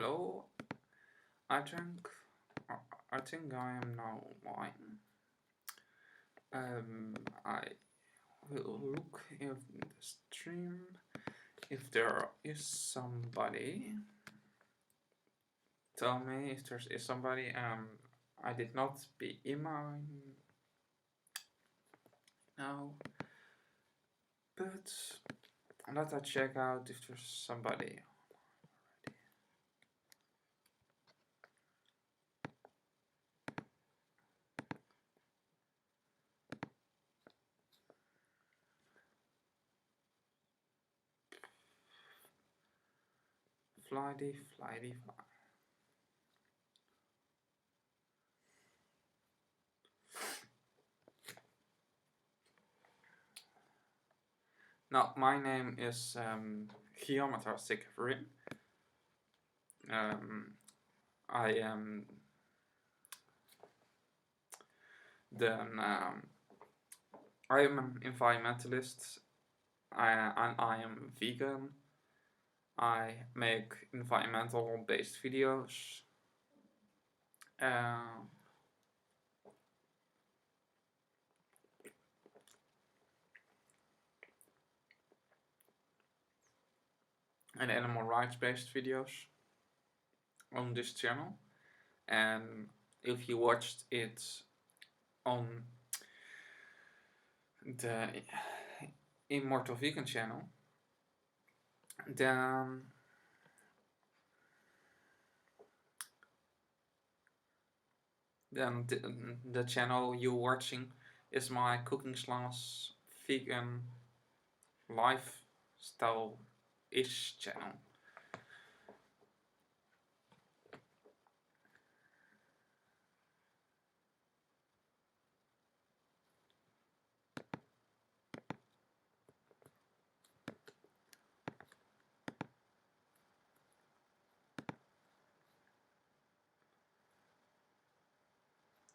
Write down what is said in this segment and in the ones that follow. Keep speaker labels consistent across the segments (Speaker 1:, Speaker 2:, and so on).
Speaker 1: Hello, I think I think I am now online. I will look in the stream if there is somebody. Tell me if there is somebody. I did not be in my now, but let us check out if there's somebody. Flighty, flighty, fly. Now, my name is Geometer Sikkerin. I am I am an environmentalist and I am vegan. I make environmental based videos. And animal rights based videos on this channel. And if you watched it on the Immortal Vegan channel, then the channel you're watching is my cooking slash vegan lifestyle-ish channel.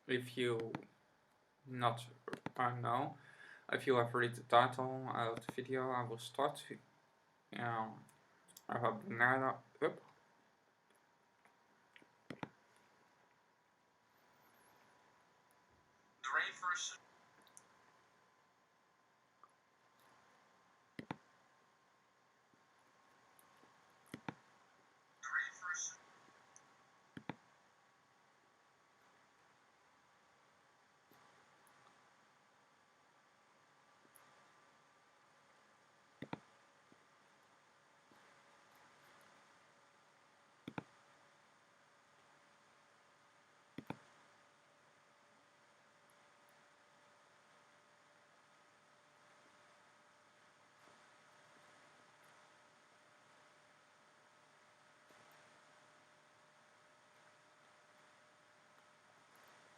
Speaker 1: If you not know, if you have read the title of the video, I will start. I have a banana up. The rainforest.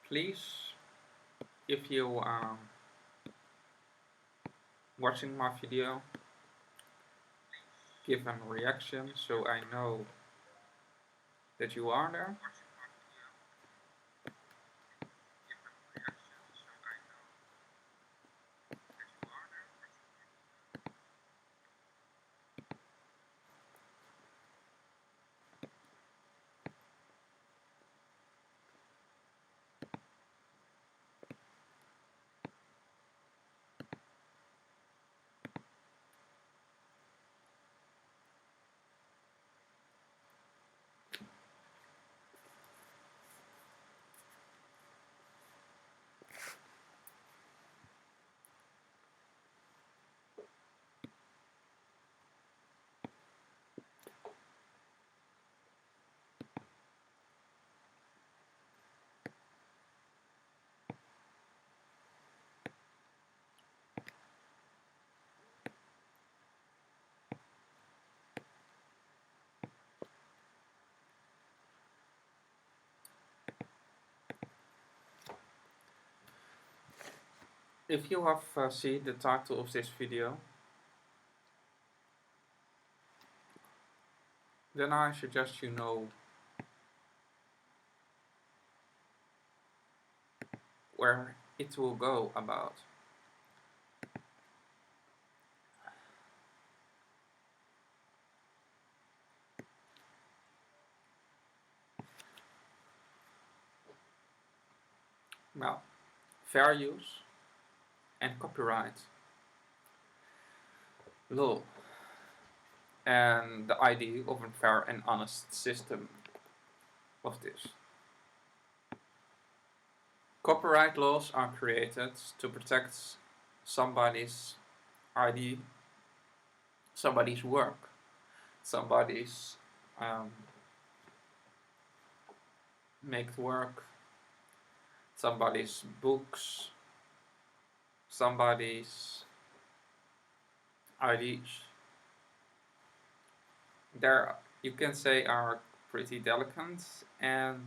Speaker 1: Please, if you are watching my video, give a reaction so I know that you are there. If you have seen the title of this video, then I suggest you know where it will go about. Well, fair use and copyright law, and the idea of a fair and honest system of this. Copyright laws are created to protect somebody's idea, somebody's work, somebody's make work, somebody's books, somebody's ideas. There, you can say, are pretty delicate, and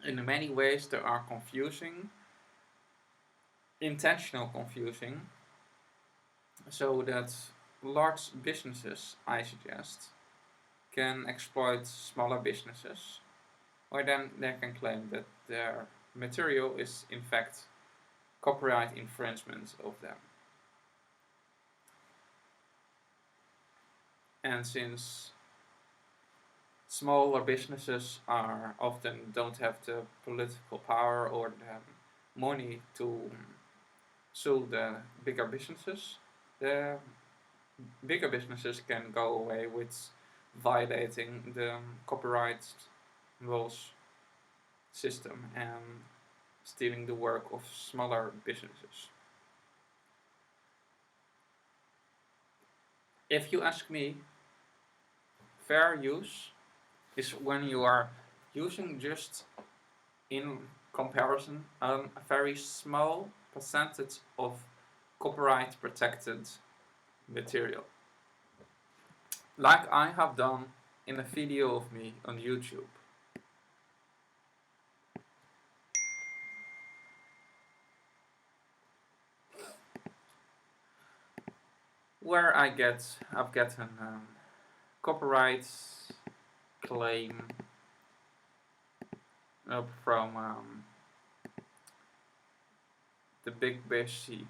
Speaker 1: in many ways they are confusing, intentional confusing, so that large businesses, I suggest, can exploit smaller businesses, or then they can claim that their material is in fact copyright infringement of them. And since smaller businesses are often don't have the political power or the money to sue the bigger businesses, the bigger businesses can go away with violating the copyright laws system and stealing the work of smaller businesses. If you ask me, fair use is when you are using just in comparison a very small percentage of copyright protected material. Like I have done in a video of me on YouTube. Where I've gotten copyright claim from the big BC.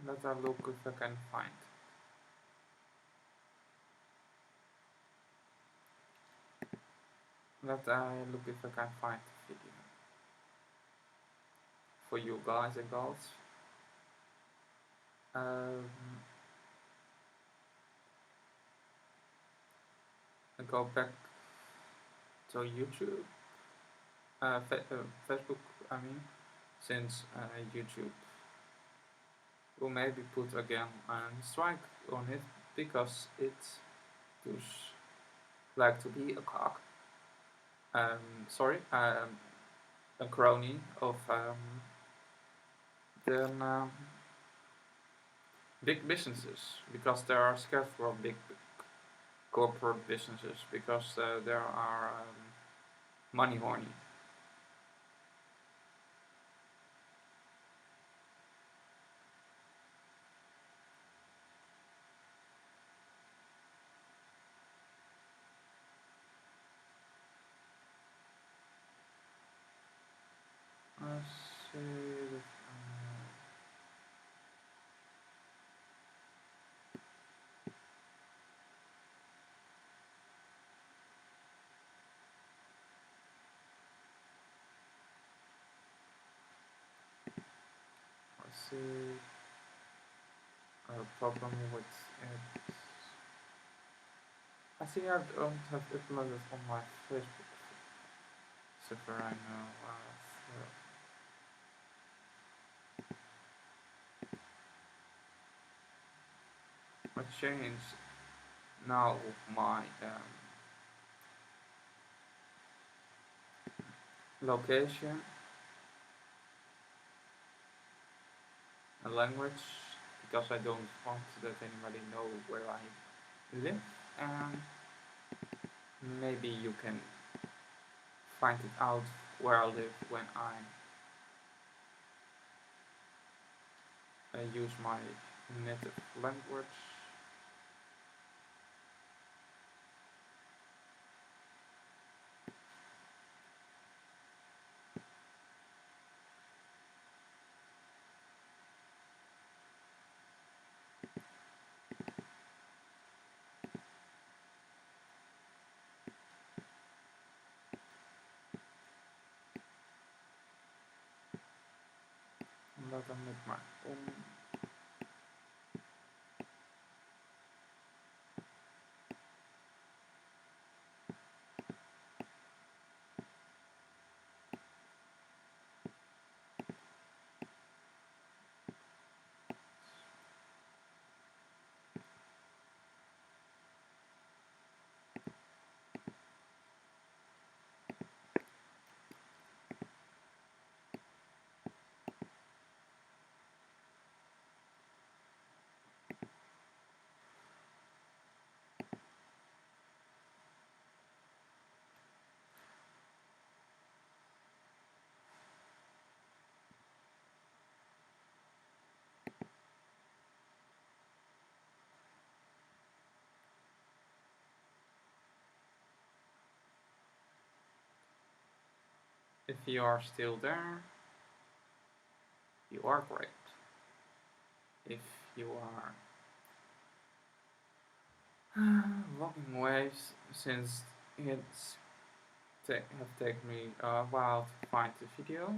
Speaker 1: Let I look if I can find. Let I look if I can find the video for you guys and girls. I go back to YouTube, Facebook. I mean, since YouTube will maybe put again a strike on it because it does like to be a cock. Sorry, a crony of then big businesses, because they are scared for big corporate businesses because there are money horny. Let's see that, let's see a problem with it. I think I don't have uploaded on my Facebook server right now. I changed now my location and language because I don't want that anybody know where I live. and maybe you can find it out where I live when I use my native language. Omdat dan met maar om. If you are still there, you are great. If you are walking away since it's have taken me a while to find the video,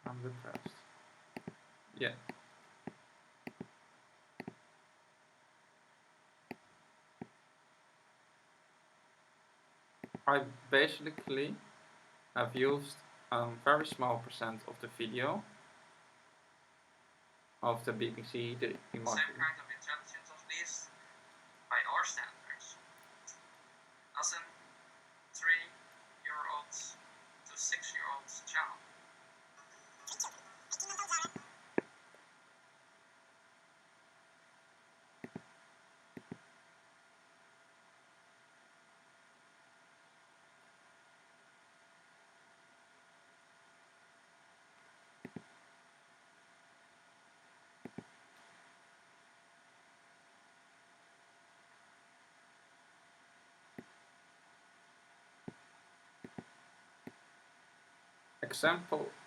Speaker 1: I'm depressed. Yeah. I basically have used a very small percent of the video of the BBC, the emoji.
Speaker 2: Same kind of intelligence of this, by our standards, as a 3-year-old to 6-year-old child.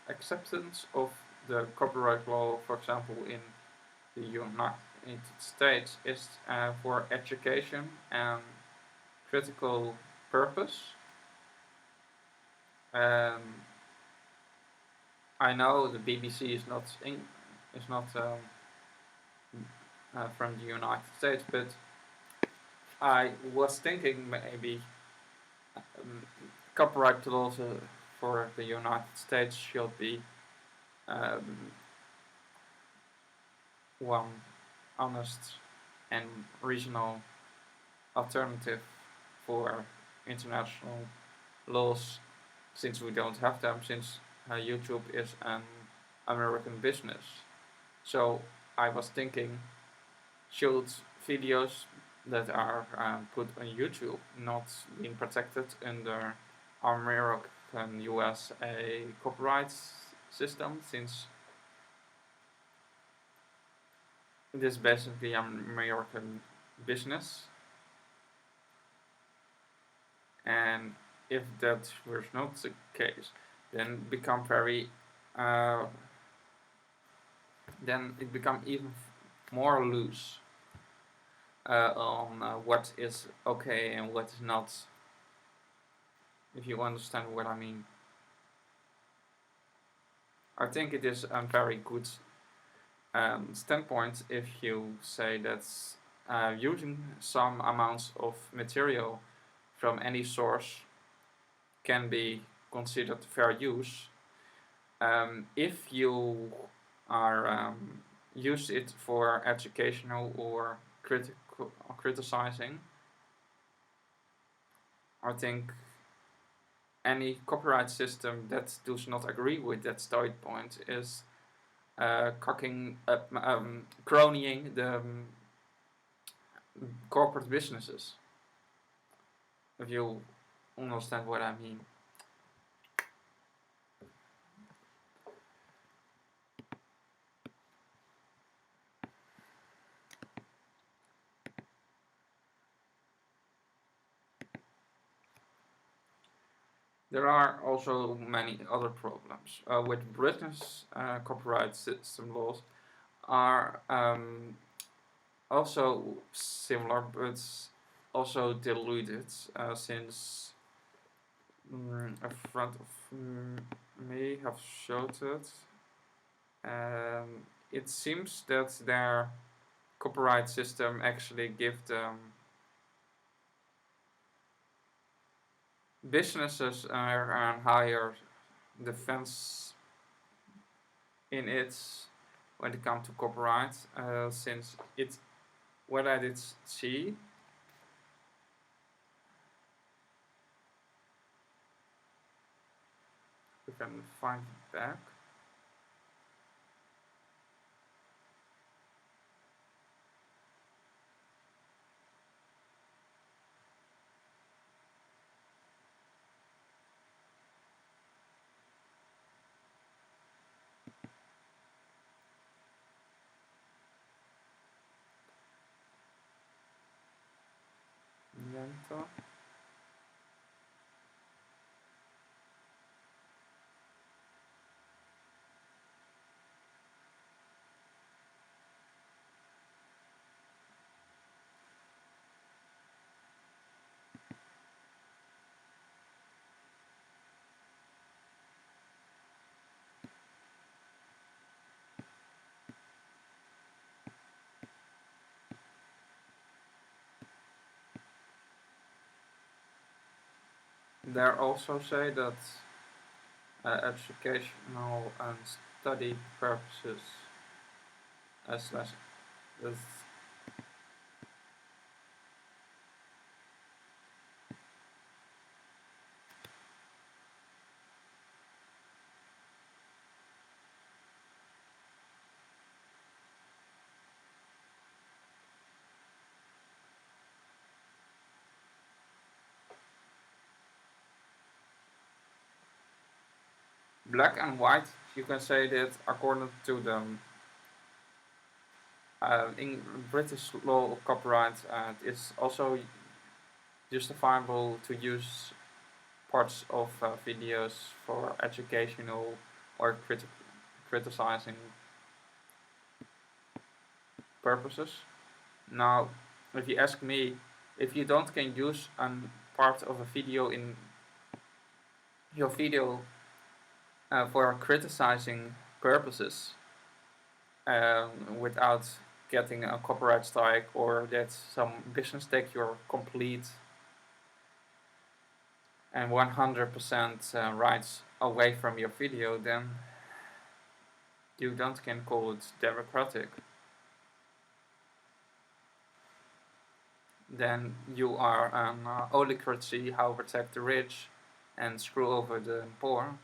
Speaker 1: Acceptance of the copyright law, for example, in the United States, is for education and critical purpose. I know the BBC is not from the United States, but I was thinking maybe copyright laws for the United States should be one honest and regional alternative for international laws, since we don't have them, since YouTube is an American business. So I was thinking, should videos that are put on YouTube not being protected under American USA copyright system, since it is basically an American business? And if that was not the case, then become very then it become even more loose on what is okay and what is not, if you understand what I mean. I think it is a very good standpoint if you say that using some amounts of material from any source can be considered fair use if you are use it for educational or criticizing. I think any copyright system that does not agree with that standpoint is cronying corporate businesses, if you understand what I mean. There are also many other problems with Britain's copyright system laws are also similar, but also diluted since a friend of me have showed it. It seems that their copyright system actually give them businesses a higher defense in it when it comes to copyright, since it what I did see. We can find it back. Lento. They also say that educational and study purposes as less as black and white. You can say that according to the in British law of copyright, it's also justifiable to use parts of videos for educational or criticizing purposes. Now, if you ask me, if you don't can use a part of a video in your video for criticizing purposes without getting a copyright strike or that some business take your complete and 100% rights away from your video, then you don't can call it democratic. Then you are an oligarchy, how protect the rich and screw over the poor.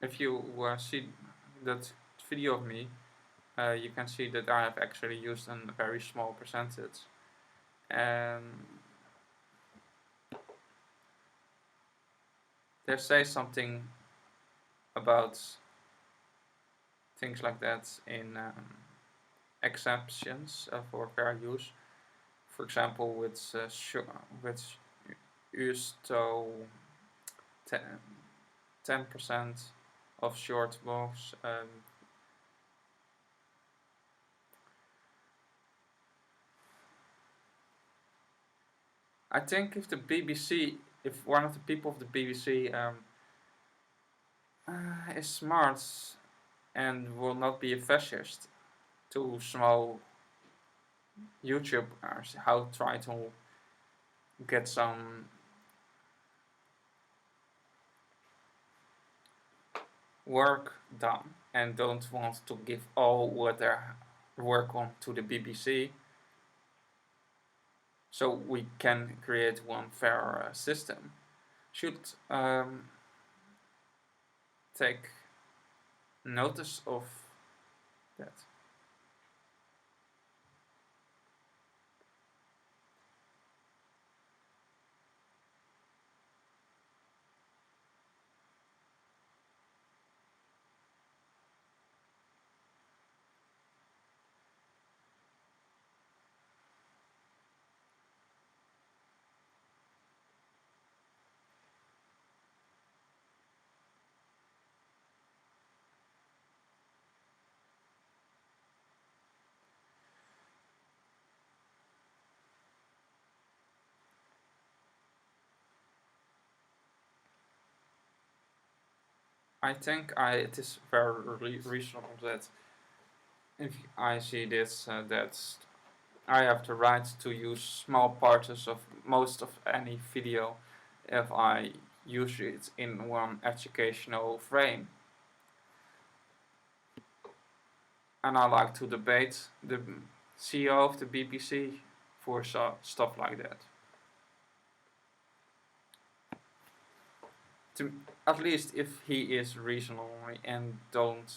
Speaker 1: If you see that video of me, you can see that I have actually used a very small percentage. And they say something about things like that in exceptions for fair use. For example, with used to 10% of short moves. I think if the BBC, if one of the people of the BBC is smart and will not be a fascist, to small YouTubers how try to get some work done and don't want to give all what their work on to the BBC, so we can create one fair system, should take notice of that. I think it is very reasonable that if I see this, that I have the right to use small parts of most of any video if I use it in one educational frame. And I like to debate the CEO of the BBC for stuff like that. To, at least if he is reasonable and don't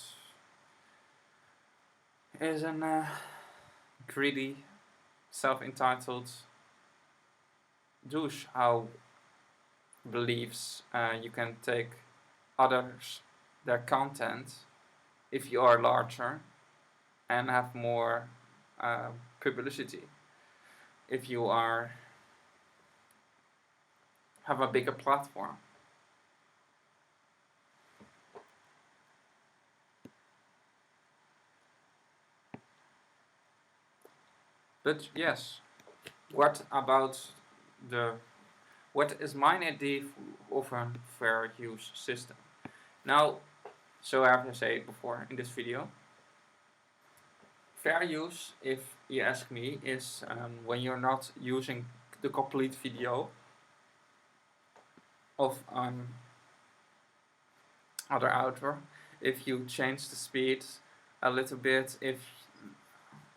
Speaker 1: is an greedy, self-entitled douche how believes you can take others their content if you are larger and have more publicity, if you are have a bigger platform. But yes, what about the what is my idea of a fair use system? Now, so I have to say it before in this video. Fair use, if you ask me, is when you're not using the complete video of other author. If you change the speed a little bit, if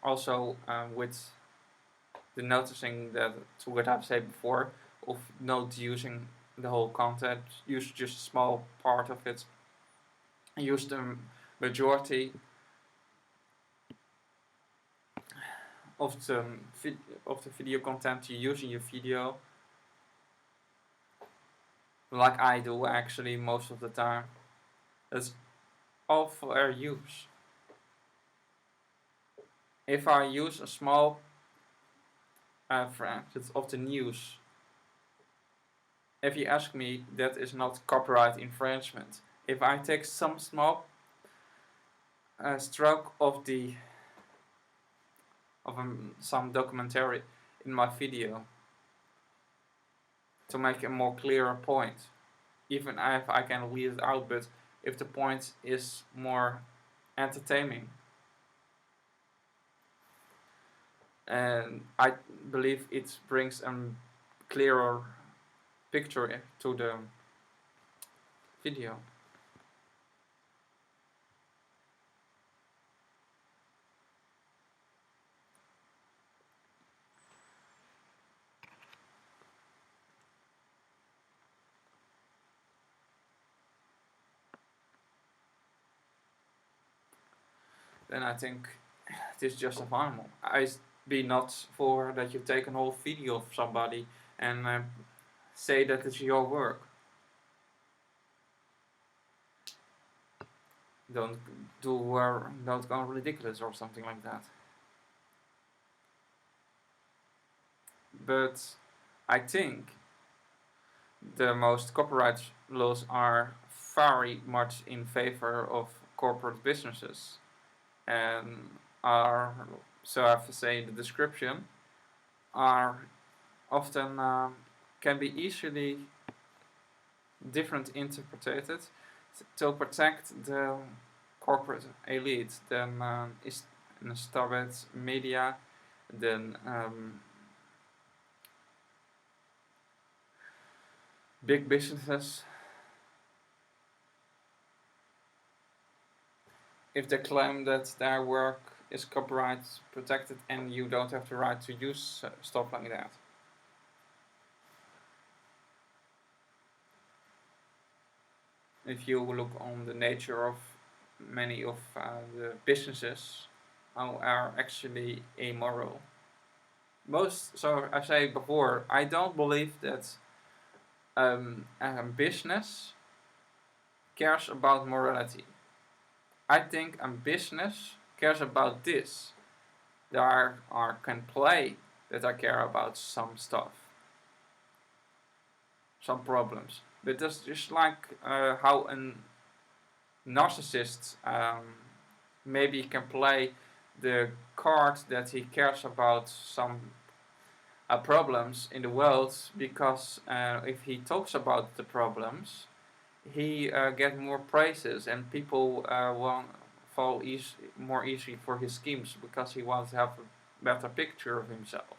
Speaker 1: also with the noticing that to what I've said before of not using the whole content, use just a small part of it, use the majority of the video content you use in your video, like I do actually most of the time. That's all fair use. If I use a small fragment of the news, if you ask me, that is not copyright infringement. If I take some small stroke of some documentary in my video to make a more clearer point, even if I can leave it out, but if the point is more entertaining, and I believe it brings a clearer picture to the video. Then I think it is justifiable. I be not for that you take a whole video of somebody and say that it's your work. Don't don't go ridiculous or something like that. But I think the most copyright laws are very much in favor of corporate businesses and are, so I have to say in the description, are often can be easily different interpreted to protect the corporate elite. Then is and stop it media, then big businesses, if they claim that their work is copyright protected and you don't have the right to use stuff like that. If you look on the nature of many of the businesses, are actually amoral. So I say before, I don't believe that a business cares about morality. I think a business cares about this. There are can play that I care about some stuff, some problems. But that's just like how a narcissist maybe can play the card that he cares about some problems in the world, because if he talks about the problems, he get more praises and people won't fall more easily for his schemes because he wants to have a better picture of himself.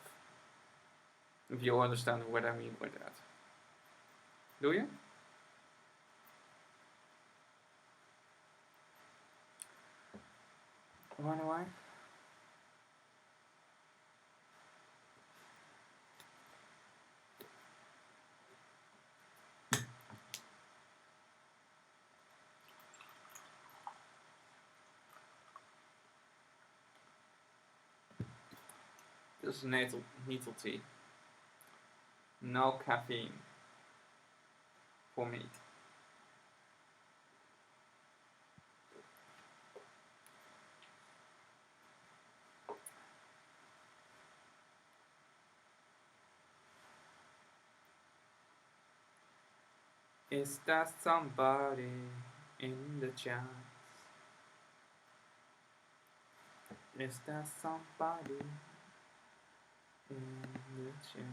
Speaker 1: If you understand what I mean by that. Do you? Why? This is natal tea. No caffeine for me. Is that somebody in the chat? Is that somebody in the chat?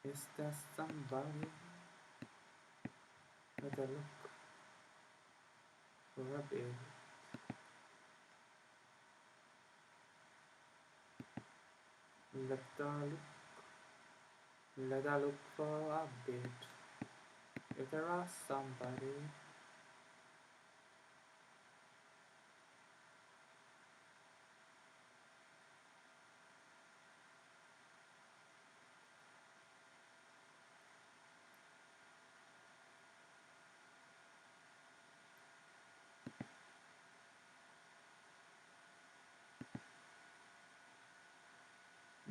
Speaker 1: Is that somebody? Let a look for a bit. Let a look for a bit. If there are somebody.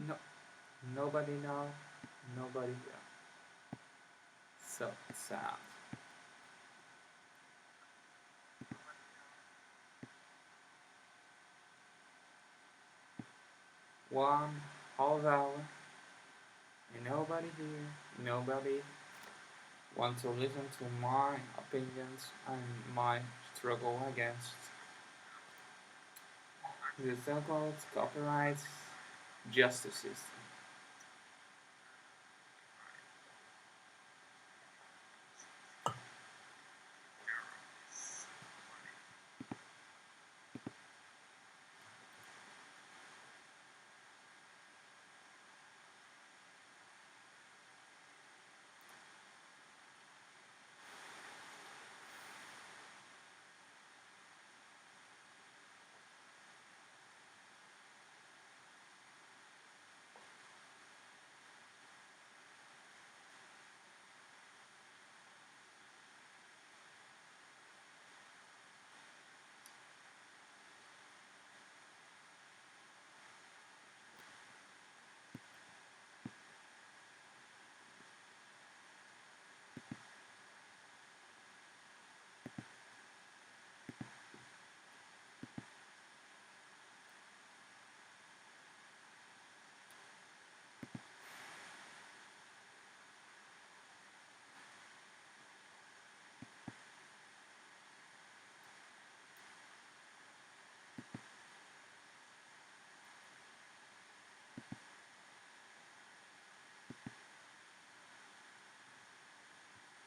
Speaker 1: No, nobody now, nobody here. So sad. One whole hour, and nobody here, nobody want to listen to my opinions and my struggle against the so-called copyright justice system.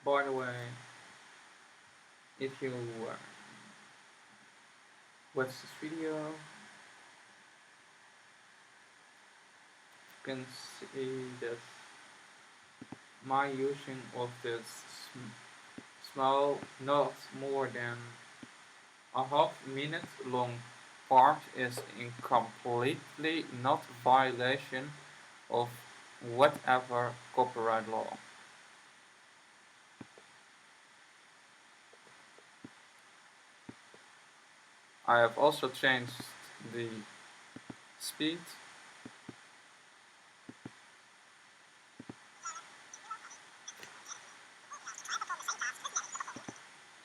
Speaker 1: By the way, if you watch this video, you can see that my using of this small, not more than a half-minute long part is in completely not violation of whatever copyright law. I have also changed the speed,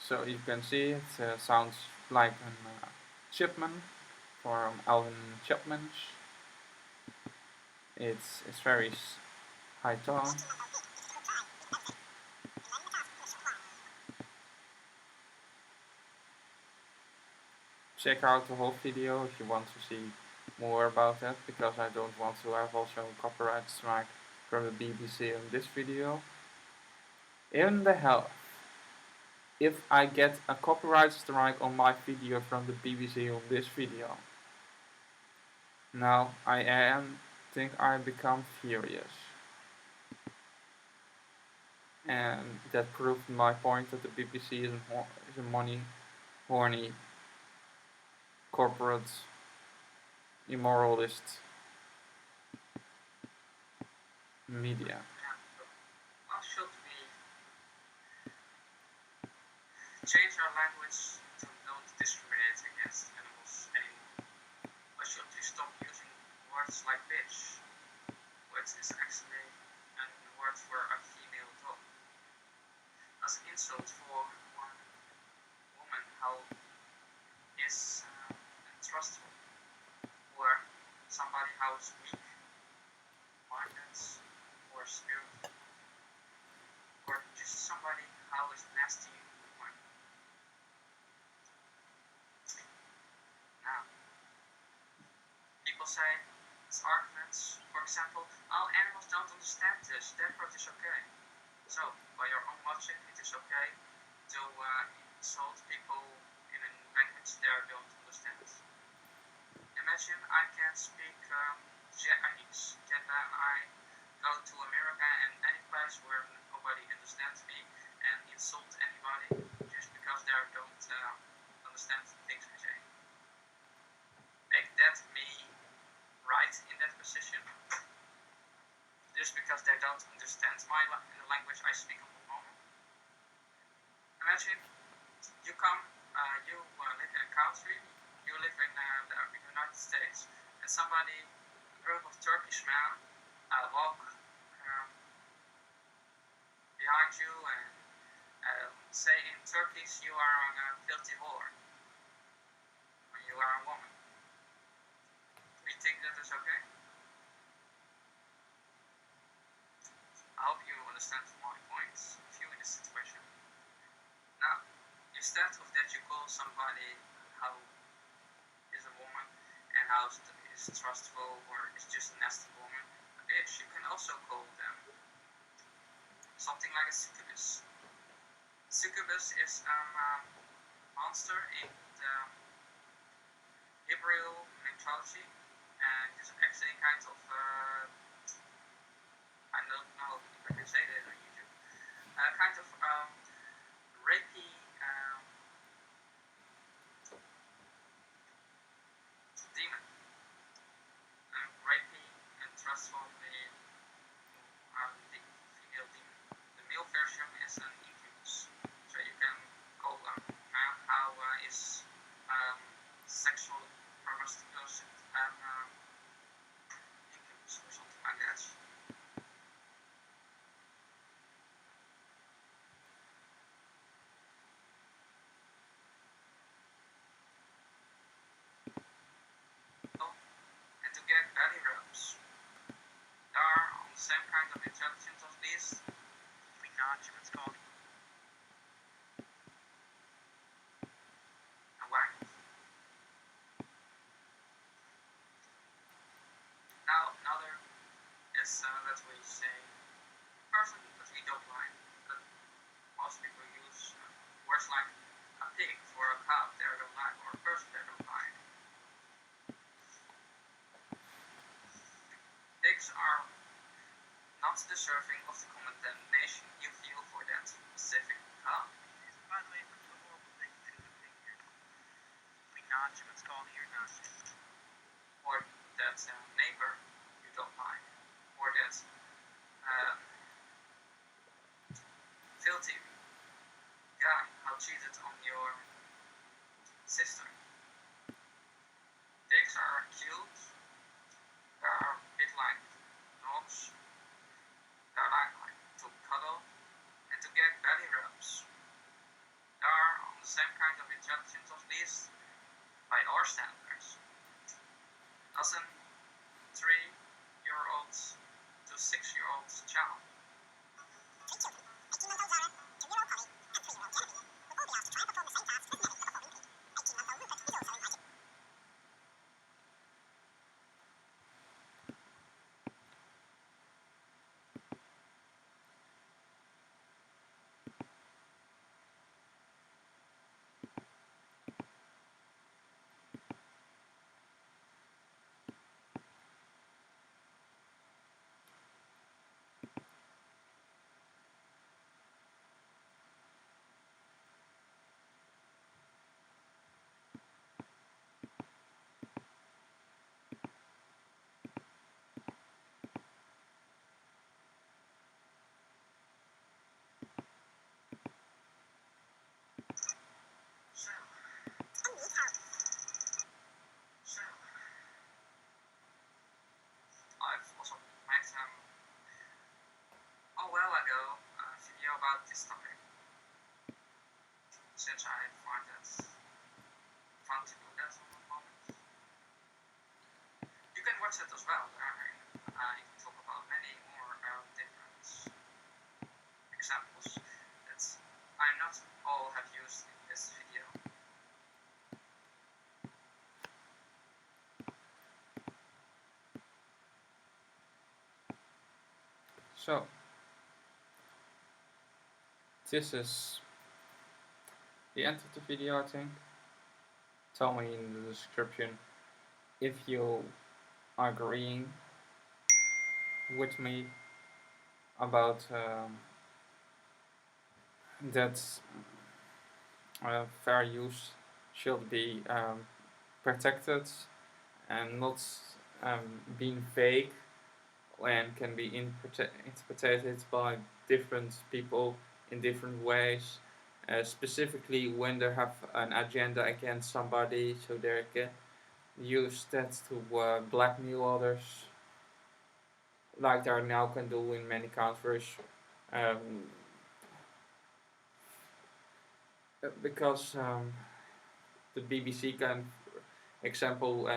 Speaker 1: so you can see it sounds like a chipmunk from Alvin Chapman. It's very high tone. Check out the whole video if you want to see more about that, because I don't want to have also a copyright strike from the BBC on this video. In the hell, if I get a copyright strike on my video from the BBC on this video, now think I become furious. And that proved my point that the BBC is a money horny corporate immoralist media.
Speaker 2: Why should we change our language to not discriminate against animals anymore? Why should we stop using words like bitch, which is actually a word for a female dog, as an insult for one woman how is untrustful, or somebody how is weak, minded, or spiritual, or just somebody how is nasty. Now, people say it's arguments, for example, all animals don't understand this, therefore it is okay. So, by your own logic, it is okay to insult people in a language they don't understand. Imagine I can speak Japanese. Can I go to America and any place where nobody understands me and insult anybody just because they don't understand the things I say? Make that me right in that position, just because they don't understand my language I speak at the moment. Imagine you come, you live in a country, you live in the United States, and somebody, a group of Turkish men, walk behind you and say in Turkish you are a filthy whore, when you are a woman. Do you think that is okay? I hope you understand my points if you're in this situation. Now, instead of that you call somebody how is a woman and how is trustful or is just a nasty woman, a bitch, you can also call them something like a succubus. Succubus is a monster in the Hebrew mythology, and it's actually kind of I don't know if I can say that on YouTube. Kind of rapey demon. Rapey and trustful the female demon. The male version is an incubus. So you can call a man how is sexual promiscuous and incubus or something like that. And to get belly rubs. They are on the same kind of intelligence of this. We nudge, it's called. And why? Now, another is that we say a person that we don't like. That most people use words like a pig for a cow they don't like, or a person they don't like. mistakes are not deserving of the condemnation you feel for that specific car. By the way, that's a horrible thing to do with fingers. We notch what's called ear notching. Or that neighbor you don't like. Or that filthy guy who cheated on your sister. Pigs are cute. They are a bit like dogs. They like to cuddle and to get belly rubs. They are on the same kind of intelligence, at least by our standards, as a 3-year-old to 6-year-old child. So, I've also made a while ago a video about this topic, since I find it fun to do that on the moment. You can watch it as well. I talk about many more different examples that I not all have used in this video.
Speaker 1: So, this is the end of the video, I think. Tell me in the description if you are agreeing with me about that fair use should be protected and not being vague and can be interpreted by different people in different ways, specifically when they have an agenda against somebody, so they can use that to blackmail others, like they now can do in many countries. Um, because the BBC can example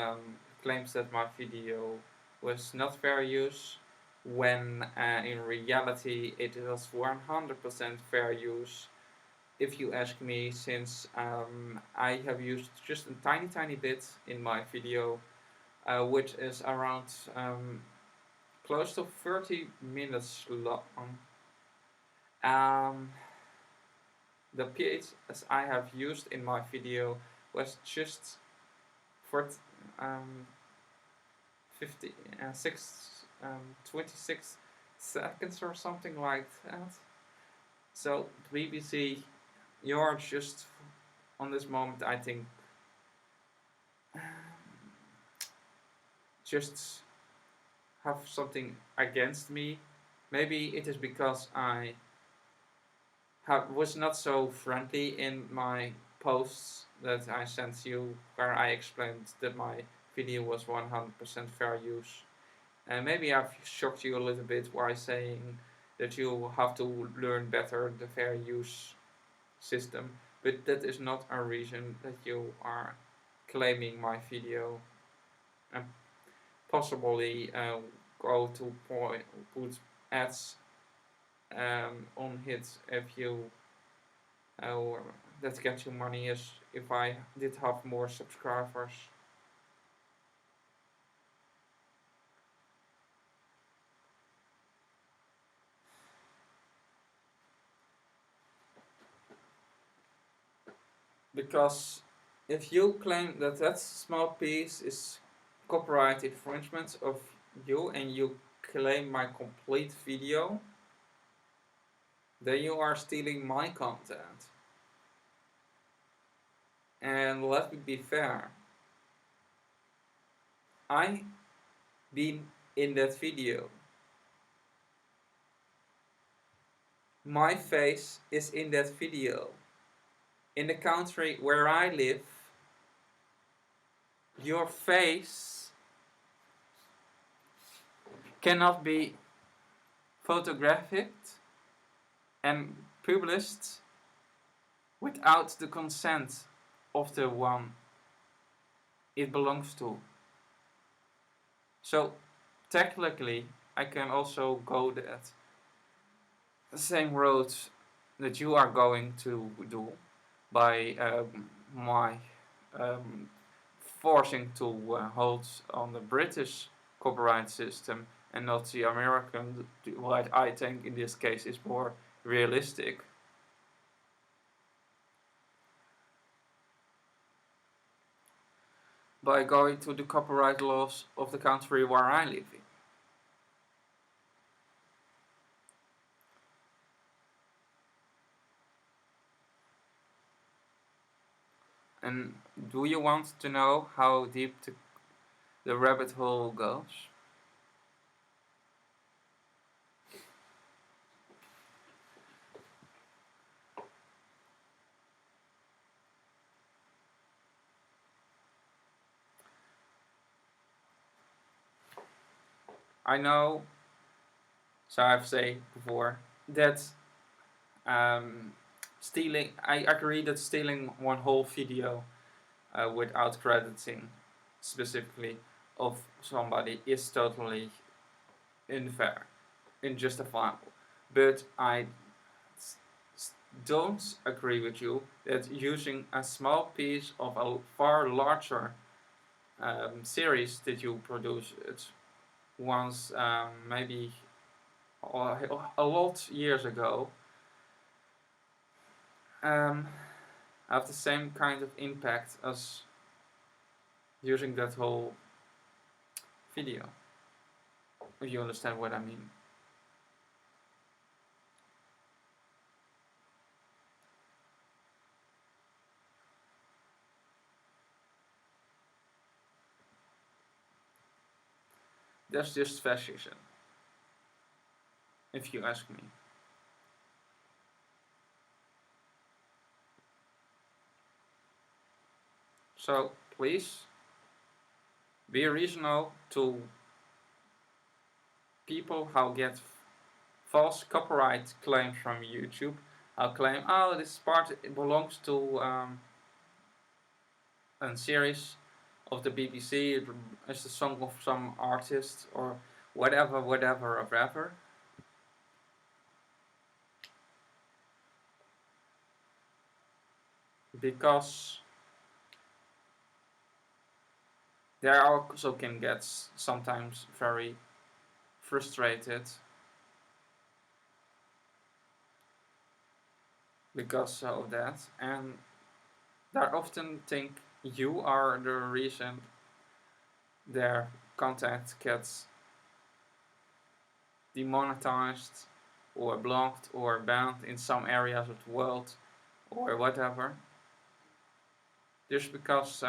Speaker 1: claims that my video was not fair use, when in reality it was 100% fair use. If you ask me, since I have used just a tiny bit in my video, which is around close to 30 minutes long. The pH as I have used in my video was just for 50, 26 seconds or something like that. So BBC, you're just on this moment, I think, just have something against me. Maybe it is because I was not so friendly in my posts that I sent you, where I explained that my video was 100% fair use. And maybe I've shocked you a little bit by saying that you have to learn better the fair use system, but that is not a reason that you are claiming my video, and possibly go to put ads on it if you that gets you money, as if I did have more subscribers. Because if you claim that that small piece is copyright infringement of you, and you claim my complete video, then you are stealing my content. And let me be fair, I been in that video. My face is in that video. In the country where I live, your face cannot be photographed and published without the consent of the one it belongs to. So technically I can also go that same road that you are going to do by my forcing to hold on the British copyright system and not the American, what I think in this case is more realistic. By going to the copyright laws of the country where I live in. And do you want to know how deep the rabbit hole goes? I know, so I've said before, that stealing, I agree that stealing one whole video without crediting specifically of somebody is totally unfair, unjustifiable. But I don't agree with you that using a small piece of a far larger series that you produced once, maybe a lot years ago, have the same kind of impact as using that whole video, if you understand what I mean. That's just fascism, if you ask me. So please be reasonable to people who get false copyright claims from YouTube. I'll claim, oh, this part belongs to a series of the BBC. It's the song of some artist or whatever. Because they also can get sometimes very frustrated because of that, and they often think you are the reason their content gets demonetized or blocked or banned in some areas of the world or whatever, just because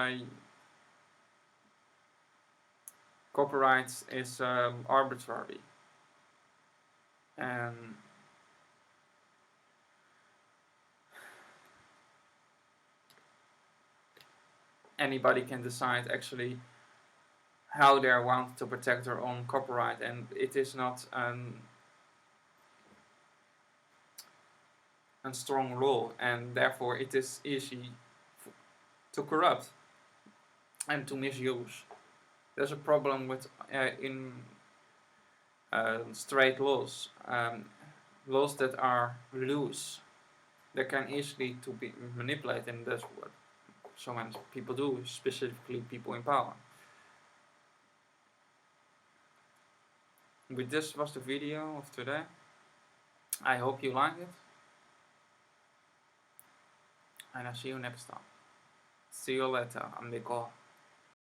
Speaker 1: copyright is arbitrary. And anybody can decide actually how they want to protect their own copyright, and it is not a strong law, and therefore it is easy to corrupt and to misuse. There's a problem with in straight laws, laws that are loose, that can easily to be manipulated, and that's what so many people do, specifically people in power. But this was the video of today. I hope you liked it, and I'll see you next time. See you later, amigo.